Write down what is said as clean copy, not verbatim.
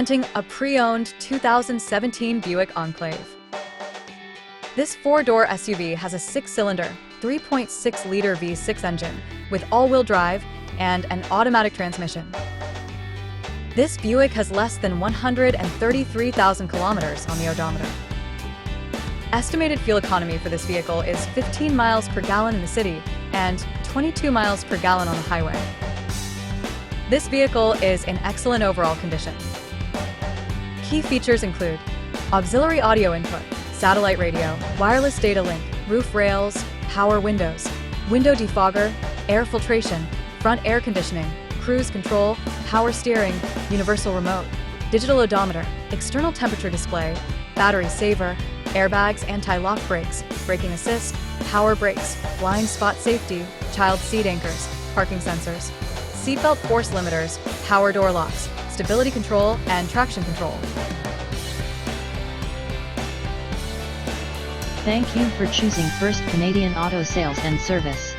Presenting a pre-owned 2017 Buick Enclave. This four-door SUV has a six-cylinder, 3.6-liter V6 engine with all-wheel drive and an automatic transmission. This Buick has less than 133,000 kilometers on the odometer. Estimated fuel economy for this vehicle is 15 miles per gallon in the city and 22 miles per gallon on the highway. This vehicle is in excellent overall condition. Key features include auxiliary audio input, satellite radio, wireless data link, roof rails, power windows, window defogger, air filtration, front air conditioning, cruise control, power steering, universal remote, digital odometer, external temperature display, battery saver, airbags, anti-lock brakes, braking assist, power brakes, blind spot safety, child seat anchors, parking sensors, seatbelt force limiters, power door locks, stability control, and traction control. Thank you for choosing First Canadian Auto Sales and Service.